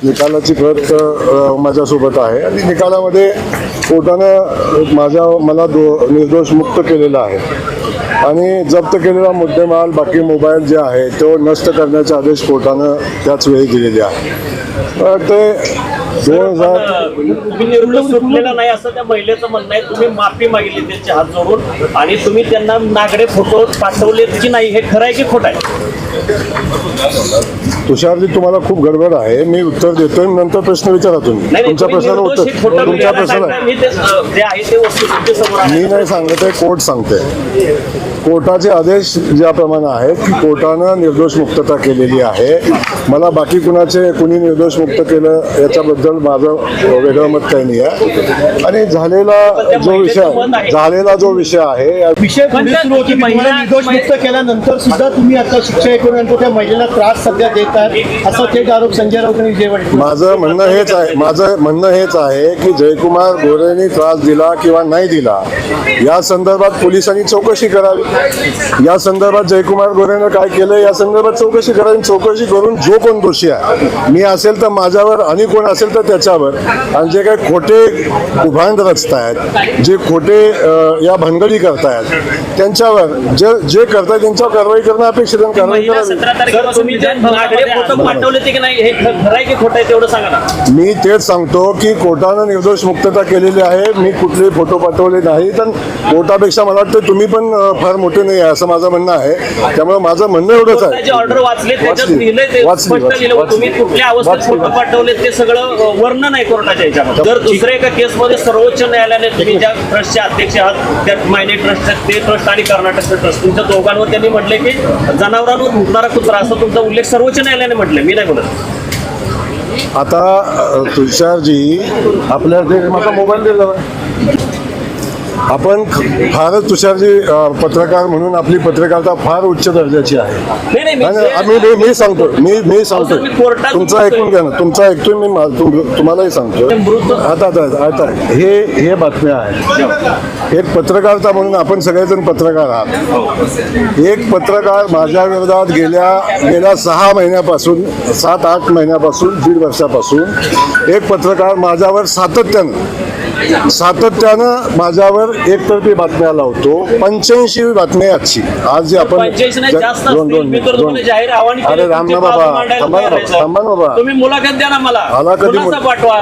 निकालाची प्रत माझ्यासोबत आहे आणि निकालामध्ये कोर्टानं मला निर्दोष मुक्त केलेला आहे आणि जप्त केलेला मुद्देमाल बाकी मोबाईल जे आहे तो नष्ट करण्याचे आदेश कोर्टानं त्याच वेळी दिलेले आहे. ते 2000 तुम्ही निर्दोष सुटलेला नाही असं त्या महिलेचं म्हणणं आहे. तुम्ही माफी मागितली त्यांचे हात जोडून आणि तुम्ही त्यांना नागडे फोटो पाठवले की नाही, हे खरं आहे की खोटं आहे? तुषारजी, तुम्हाला खूप गडबड आहे. मी उत्तर देतोय, नंतर प्रश्न विचारा तुम्ही. तुमच्या प्रश्नाला उत्तर तुमच्या प्रश्नाला मी नाही सांगत आहे, कोर्ट सांगते. कोर्टाचे आदेश ज्याप्रमाणे आहेत की कोर्टानं निर्दोष मुक्तता केलेली आहे. मला बाकी कुणी निर्दोष मुक्त केलं याच्याबद्दल माझं वेगळं मत काही नाही आहे. आणि झालेला जो विषय आहे विषय सुरू होती. महिला निर्दोष मुक्त केल्यानंतर सुद्धा तुम्ही आता शिक्षा ऐकून त्या महिलेला त्रास सध्या देतात असा थेट आरोप संजय राऊतांनी विजयवाडी. माझं म्हणणं हेच आहे की जयकुमार गोरेंनी त्रास दिला किंवा नाही दिला या संदर्भात पोलिसांनी चौकशी करावी. या संदर्भात जयकुमार गोरेनं काय केलं या संदर्भात चौकशी करावी. चौकशी करून जो कोण दोषी आहे, मी असेल तर माझ्यावर आणि कोण असेल तर त्याच्यावर, आणि जे काही खोटे उभांड रचतायत, जे खोटे या भानगडी करतायत त्यांच्यावर जे करतायत त्यांच्यावर कारवाई करणं अपेक्षित आहे. कारवाई मी तेच सांगतो की कोर्टानं निर्दोष मुक्तता केलेली आहे. मी कुठले फोटो पाठवले नाही. तर कोर्टापेक्षा मला वाटतं तुम्ही पण फार मोठे नाही आहे असं माझं म्हणणं आहे. त्यामुळे माझं म्हणणं एवढंच आहे. ऑर्डर वाचले, त्याच्यात लिहिलंय ते स्पष्ट लिहिलं. तुम्ही कुठल्या अवस्थेत फोटो पाठवले ते सगळं वर्णन आहे कोर्टाच्या याच्यामध्ये. जर दुसऱ्या एका केसमध्ये सर्वोच्च न्यायालयाने तुम्ही ज्या ट्रस्टचे अध्यक्ष आहात त्या मायने ट्रस्ट, ते ट्रस्ट आणि कर्नाटकचे ट्रस्ट, तुमच्या दोघांवर त्यांनी म्हटले की जनावरांवर भुकणारा कुत्रा असा तुमचा उल्लेख सर्वोच्च न्यायालयाने म्हटले, मी नाही बोलत. आता तुषारजी, आपल्या ते माझा मोबाईल दिला आपण फारच तुषारजी पत्रकार म्हणून आपली पत्रकारिता फार उच्च दर्जाची आहे. मी सांगतो तुमचं ऐकून घ्या ना. तुमचं ऐकतोय मी, तुम्हालाही सांगतो. आता हे बातम्या आहेत. एक पत्रकारिता म्हणून आपण सगळेजण पत्रकार आहात. एक पत्रकार माझ्या विरोधात गेल्या 6 महिन्यापासून 7-8 महिन्यापासून 1.5 वर्षापासून एक पत्रकार माझ्यावर सातत्यानं माझ्यावर एकतर्फी बातम्या लावतो. 85 बातमी आजची. आज जे आपण अरे राम ना बाबा, थांबा ना बाबा, तुम्ही मुलाखत द्या ना मला, कधी पाठवा.